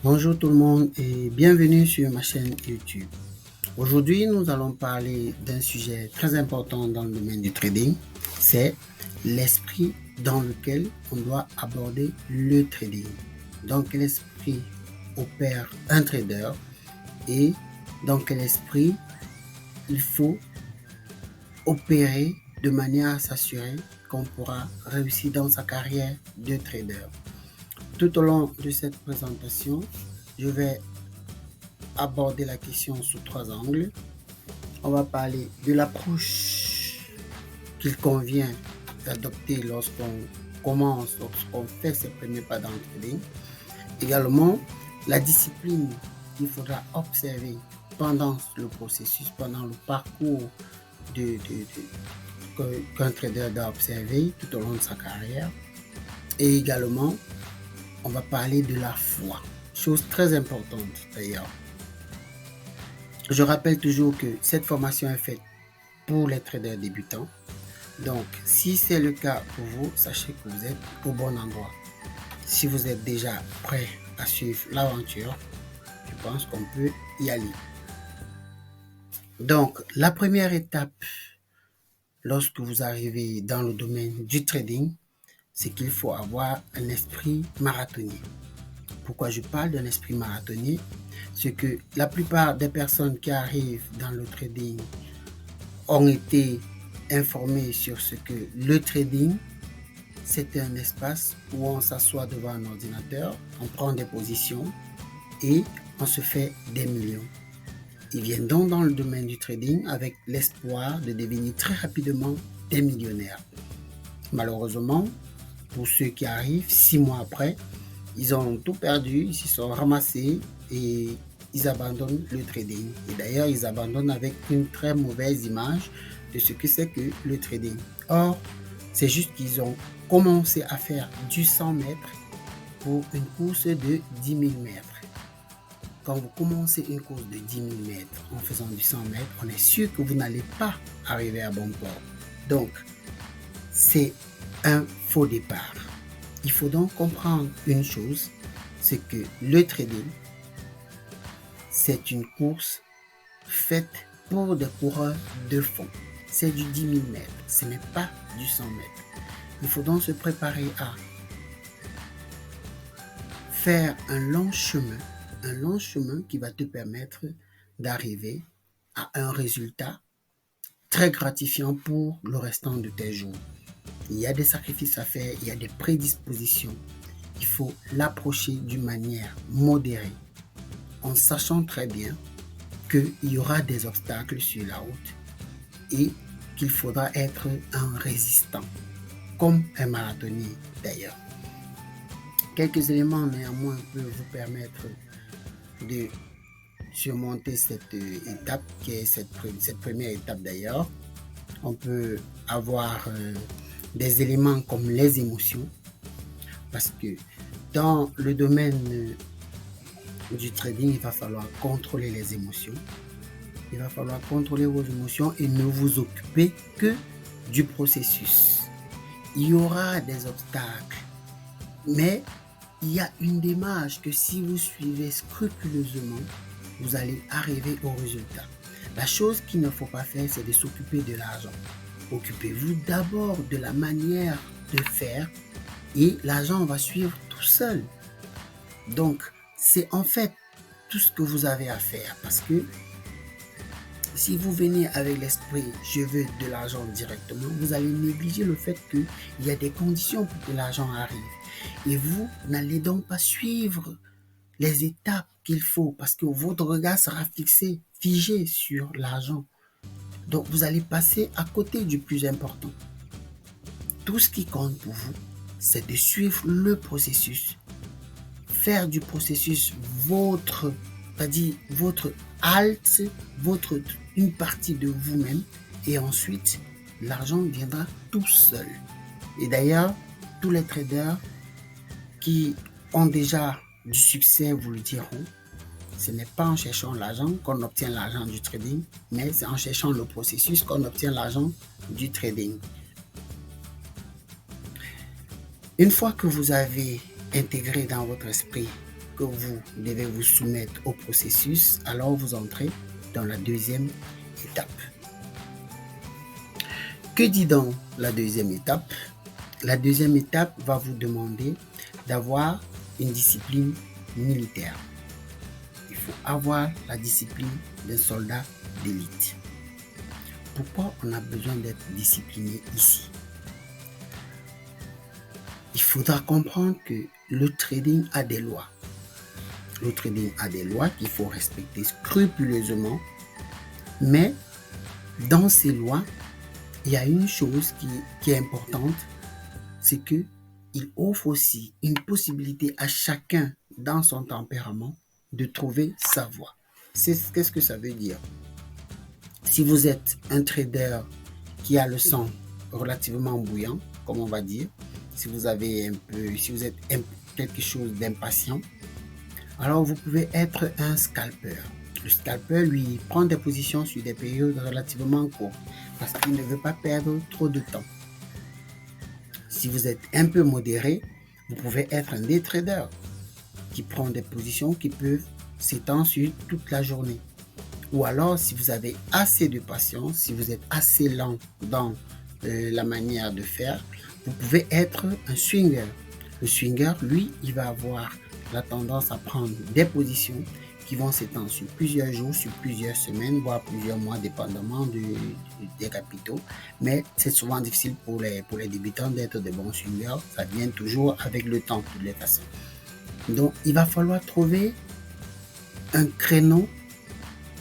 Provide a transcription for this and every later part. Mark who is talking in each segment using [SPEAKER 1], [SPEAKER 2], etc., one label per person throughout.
[SPEAKER 1] Bonjour tout le monde et bienvenue sur ma chaîne YouTube. Aujourd'hui, nous allons parler d'un sujet très important dans le domaine du trading. C'est l'esprit dans lequel on doit aborder le trading. Dans quel esprit opère un trader et dans quel esprit il faut opérer de manière à s'assurer qu'on pourra réussir dans sa carrière de trader. Tout au long de cette présentation, je vais aborder la question sous trois angles. On va parler de l'approche qu'il convient d'adopter lorsqu'on commence, lorsqu'on fait ses premiers pas dans le trading. Également, la discipline qu'il faudra observer pendant le processus, pendant le parcours qu'un trader doit observer tout au long de sa carrière. Et également, on va parler de la foi, chose très importante d'ailleurs. Je rappelle toujours que cette formation est faite pour les traders débutants. Donc, si c'est le cas pour vous, sachez que vous êtes au bon endroit. Si vous êtes déjà prêt à suivre l'aventure, je pense qu'on peut y aller. Donc, la première étape lorsque vous arrivez dans le domaine du trading, c'est qu'il faut avoir un esprit marathonnier. Pourquoi je parle d'un esprit marathonnier? C'est que la plupart des personnes qui arrivent dans le trading ont été informés sur ce que le trading, c'est un espace où on s'assoit devant un ordinateur, on prend des positions et on se fait des millions. Ils viennent donc dans le domaine du trading avec l'espoir de devenir très rapidement des millionnaires. Malheureusement, pour ceux qui arrivent 6 mois après, ils ont tout perdu, ils s'y sont ramassés et ils abandonnent le trading. Et d'ailleurs, ils abandonnent avec une très mauvaise image de ce que c'est que le trading. Or, c'est juste qu'ils ont commencé à faire du 100 mètres pour une course de 10 000 mètres. Quand vous commencez une course de 10 000 mètres en faisant du 100 mètres, on est sûr que vous n'allez pas arriver à bon port. Donc, c'est un faux départ. Il faut donc comprendre une chose, c'est que le trading, c'est une course faite pour des coureurs de fond. C'est du 10 000 mètres, ce n'est pas du 100 mètres. Il faut donc se préparer à faire un long chemin qui va te permettre d'arriver à un résultat très gratifiant pour le restant de tes jours. Il y a des sacrifices à faire, il y a des prédispositions. Il faut l'approcher d'une manière modérée, en sachant très bien qu'il y aura des obstacles sur la route et qu'il faudra être un résistant, comme un marathonnier d'ailleurs. Quelques éléments néanmoins peuvent vous permettre de surmonter cette étape, qui est cette première étape d'ailleurs. On peut avoir des éléments comme les émotions, parce que dans le domaine du trading, il va falloir contrôler les émotions. Il va falloir contrôler vos émotions et ne vous occuper que du processus. Il y aura des obstacles, mais il y a une démarche que si vous suivez scrupuleusement, vous allez arriver au résultat. La chose qu'il ne faut pas faire, c'est de s'occuper de l'argent. Occupez-vous d'abord de la manière de faire et l'argent va suivre tout seul. Donc, c'est en fait tout ce que vous avez à faire, parce que si vous venez avec l'esprit « je veux de l'argent directement », vous allez négliger le fait qu'il y a des conditions pour que l'argent arrive. Et vous n'allez donc pas suivre les étapes qu'il faut, parce que votre regard sera figé sur l'argent. Donc vous allez passer à côté du plus important. Tout ce qui compte pour vous, c'est de suivre le processus. Faire du processus votre halte, une partie de vous-même, et ensuite l'argent viendra tout seul. Et d'ailleurs, tous les traders qui ont déjà du succès vous le diront, ce n'est pas en cherchant l'argent qu'on obtient l'argent du trading, mais c'est en cherchant le processus qu'on obtient l'argent du trading. Une fois que vous avez intégré dans votre esprit que vous devez vous soumettre au processus, alors vous entrez dans la deuxième étape. Que dit donc la deuxième étape? La deuxième étape va vous demander d'avoir une discipline militaire. Il faut avoir la discipline d'un soldat d'élite. Pourquoi on a besoin d'être discipliné ici? Il faudra comprendre que le trading a des lois. Le trading a des lois qu'il faut respecter scrupuleusement, mais dans ces lois, il y a une chose qui est importante, c'est qu'il offre aussi une possibilité à chacun dans son tempérament de trouver sa voie. Qu'est-ce que ça veut dire? Si vous êtes un trader qui a le sang relativement bouillant, comme on va dire, si vous êtes quelque chose d'impatient, alors vous pouvez être un scalper. Le scalper, lui, prend des positions sur des périodes relativement courtes parce qu'il ne veut pas perdre trop de temps. Si vous êtes un peu modéré, vous pouvez être un day trader qui prend des positions qui peuvent s'étendre sur toute la journée. Ou alors, si vous avez assez de patience, si vous êtes assez lent dans la manière de faire, vous pouvez être un swinger. Le swinger, lui, il va avoir la tendance à prendre des positions qui vont s'étendre sur plusieurs jours, sur plusieurs semaines, voire plusieurs mois, dépendamment des capitaux. Mais c'est souvent difficile pour les débutants d'être de bons swingers. Ça vient toujours avec le temps, de toutes les façons. Donc, il va falloir trouver un créneau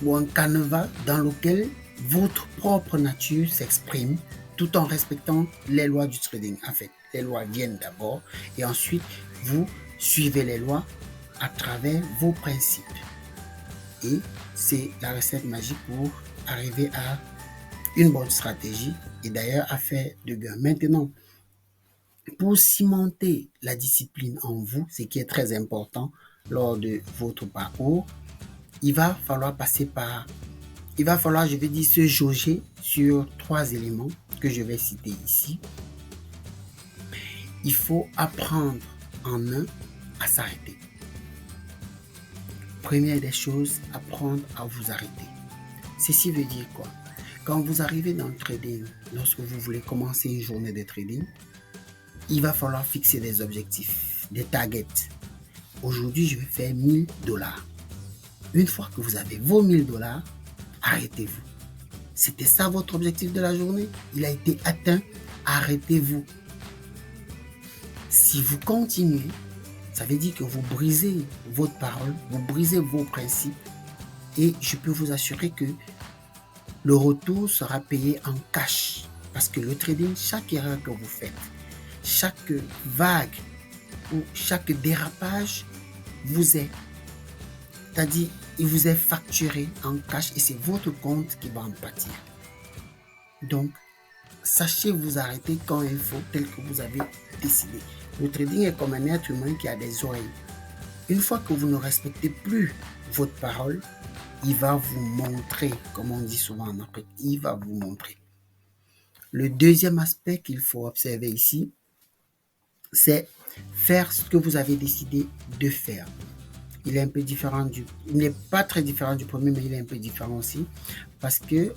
[SPEAKER 1] ou un canevas dans lequel votre propre nature s'exprime tout en respectant les lois du trading. En fait, les lois viennent d'abord et ensuite, vous suivez les lois à travers vos principes. Et c'est la recette magique pour arriver à une bonne stratégie et d'ailleurs à faire de gains. Maintenant, pour cimenter la discipline en vous, ce qui est très important lors de votre parcours, il va falloir se jauger sur 3 éléments que je vais citer ici. Il faut apprendre en un à s'arrêter. Première des choses, apprendre à vous arrêter. Ceci veut dire quoi? Quand vous arrivez dans le trading, lorsque vous voulez commencer une journée de trading, il va falloir fixer des objectifs, des targets. Aujourd'hui, je vais faire $1000. Une fois que vous avez vos $1000, arrêtez-vous. C'était ça votre objectif de la journée? Il a été atteint, arrêtez-vous. Si vous continuez, ça veut dire que vous brisez votre parole, vous brisez vos principes et je peux vous assurer que le retour sera payé en cash. Parce que le trading, chaque erreur que vous faites, chaque vague ou chaque dérapage vous est, c'est-à-dire il vous est facturé en cash et c'est votre compte qui va en pâtir. Donc, sachez vous arrêter quand il faut, tel que vous avez décidé. Le trading est comme un être humain qui a des oreilles. Une fois que vous ne respectez plus votre parole, il va vous montrer, comme on dit souvent en Afrique, il va vous montrer. Le deuxième aspect qu'il faut observer ici, c'est faire ce que vous avez décidé de faire. Il est un peu différent il n'est pas très différent du premier, mais il est un peu différent aussi, parce que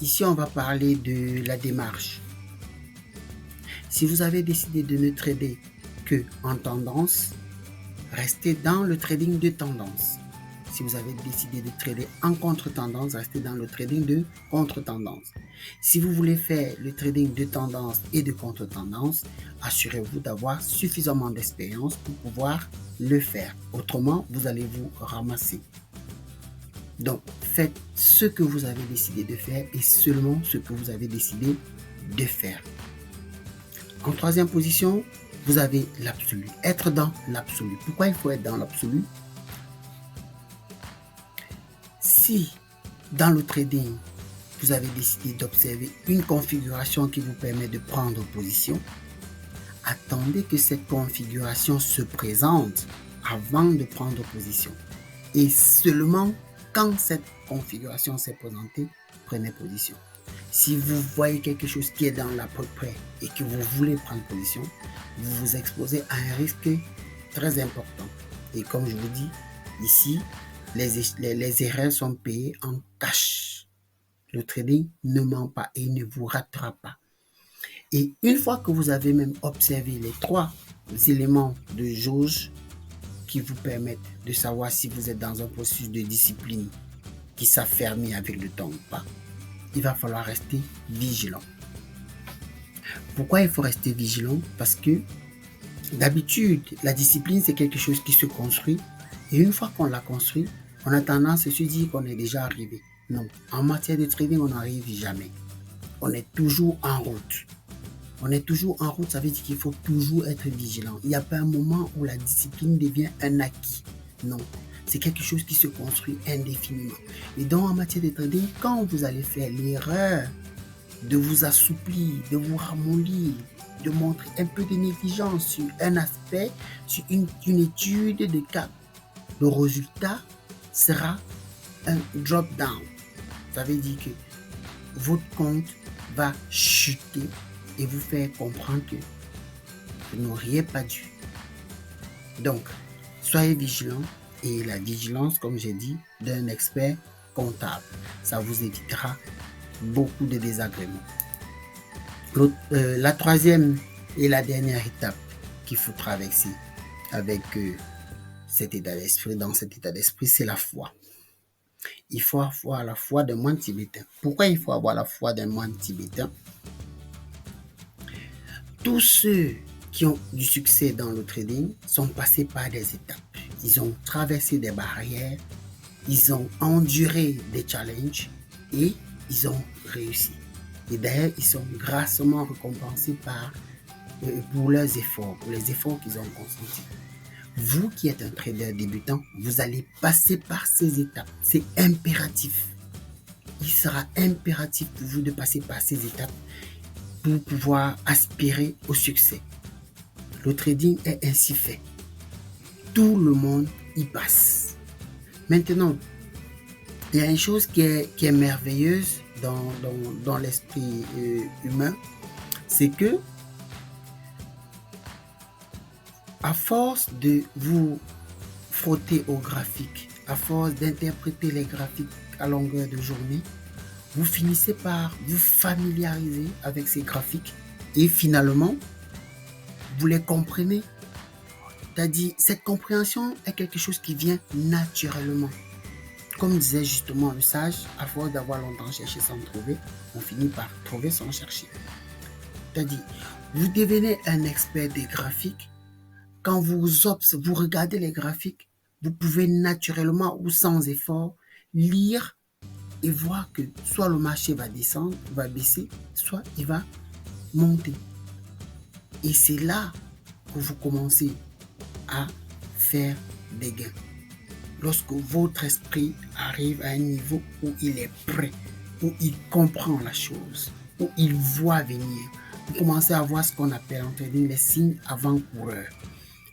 [SPEAKER 1] ici on va parler de la démarche. Si vous avez décidé de ne trader que en tendance, restez dans le trading de tendance. Si vous avez décidé de trader en contre-tendance, restez dans le trading de contre-tendance. Si vous voulez faire le trading de tendance et de contre-tendance, assurez-vous d'avoir suffisamment d'expérience pour pouvoir le faire. Autrement, vous allez vous ramasser. Donc, faites ce que vous avez décidé de faire et seulement ce que vous avez décidé de faire. En troisième position, vous avez l'absolu. Être dans l'absolu. Pourquoi il faut être dans l'absolu? Si dans le trading, vous avez décidé d'observer une configuration qui vous permet de prendre position, attendez que cette configuration se présente avant de prendre position. Et seulement quand cette configuration s'est présentée, prenez position. Si vous voyez quelque chose qui est dans la peu près et que vous voulez prendre position, vous vous exposez à un risque très important. Et comme je vous dis, ici, les erreurs sont payées en cash. Le trading ne ment pas et ne vous ratera pas. Et une fois que vous avez même observé les 3 éléments de jauge qui vous permettent de savoir si vous êtes dans un processus de discipline qui s'affermit avec le temps ou pas, il va falloir rester vigilant. Pourquoi il faut rester vigilant? Parce que d'habitude, la discipline, c'est quelque chose qui se construit. Et une fois qu'on l'a construit, on a tendance à se dire qu'on est déjà arrivé. Non, en matière de trading, on n'arrive jamais. On est toujours en route. On est toujours en route, ça veut dire qu'il faut toujours être vigilant. Il n'y a pas un moment où la discipline devient un acquis. Non, c'est quelque chose qui se construit indéfiniment. Et donc, en matière de trading, quand vous allez faire l'erreur de vous assouplir, de vous ramollir, de montrer un peu de négligence sur un aspect, sur une étude de cas, le résultat sera un drop-down. Ça veut dire que votre compte va chuter et vous faire comprendre que vous n'auriez pas dû. Donc, soyez vigilant et la vigilance, comme j'ai dit, d'un expert comptable. Ça vous évitera beaucoup de désagréments. La troisième et la dernière étape qu'il faut traverser avec cet état d'esprit, dans cet état d'esprit, c'est la foi. Il faut avoir la foi d'un moine tibétain. Pourquoi il faut avoir la foi d'un moine tibétain? Tous ceux qui ont du succès dans le trading sont passés par des étapes. Ils ont traversé des barrières, ils ont enduré des challenges et ils ont réussi. Et d'ailleurs, ils sont grassement récompensés pour leurs efforts, pour les efforts qu'ils ont consentis. Vous qui êtes un trader débutant, vous allez passer par ces étapes. C'est impératif. Il sera impératif pour vous de passer par ces étapes pour pouvoir aspirer au succès. Le trading est ainsi fait. Tout le monde y passe. Maintenant, il y a une chose qui est merveilleuse dans l'esprit humain, c'est que à force de vous frotter aux graphiques, à force d'interpréter les graphiques à longueur de journée, vous finissez par vous familiariser avec ces graphiques et finalement, vous les comprenez. C'est-à-dire, cette compréhension est quelque chose qui vient naturellement. Comme disait justement le sage, à force d'avoir longtemps cherché sans trouver, on finit par trouver sans chercher. C'est-à-dire, vous devenez un expert des graphiques. Quand vous regardez les graphiques, vous pouvez naturellement ou sans effort lire et voir que soit le marché va descendre, va baisser, soit il va monter. Et c'est là que vous commencez à faire des gains. Lorsque votre esprit arrive à un niveau où il est prêt, où il comprend la chose, où il voit venir, vous commencez à voir ce qu'on appelle en trading les signes avant-coureurs.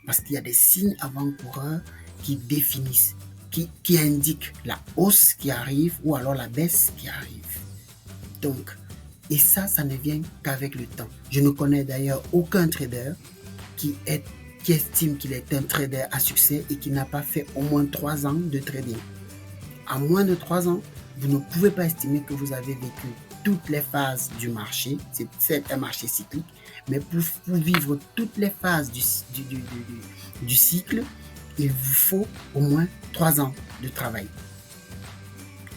[SPEAKER 1] Parce qu'il y a des signes avant-coureurs qui définissent, qui indiquent la hausse qui arrive ou alors la baisse qui arrive. Donc, et ça ne vient qu'avec le temps. Je ne connais d'ailleurs aucun trader qui estime qu'il est un trader à succès et qui n'a pas fait au moins 3 ans de trading. À moins de 3 ans, vous ne pouvez pas estimer que vous avez vécu toutes les phases du marché. C'est un marché cyclique. Mais pour vivre toutes les phases du cycle, il vous faut au moins 3 ans de travail.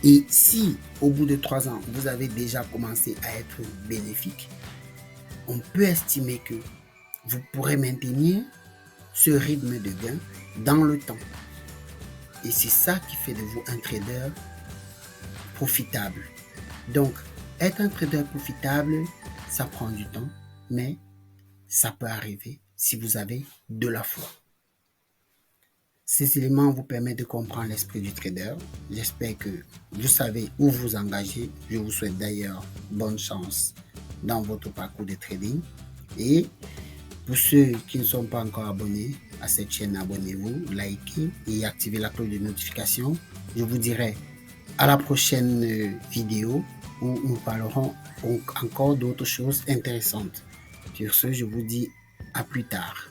[SPEAKER 1] Et si au bout de 3 ans, vous avez déjà commencé à être bénéfique, on peut estimer que vous pourrez maintenir ce rythme de gain dans le temps. Et c'est ça qui fait de vous un trader profitable. Donc, être un trader profitable, ça prend du temps, mais ça peut arriver si vous avez de la foi. Ces éléments vous permettent de comprendre l'esprit du trader. J'espère que vous savez où vous engager. Je vous souhaite d'ailleurs bonne chance dans votre parcours de trading. Et pour ceux qui ne sont pas encore abonnés à cette chaîne, abonnez-vous, likez et activez la cloche de notification. Je vous dirai à la prochaine vidéo où nous parlerons encore d'autres choses intéressantes. Sur ce, je vous dis à plus tard.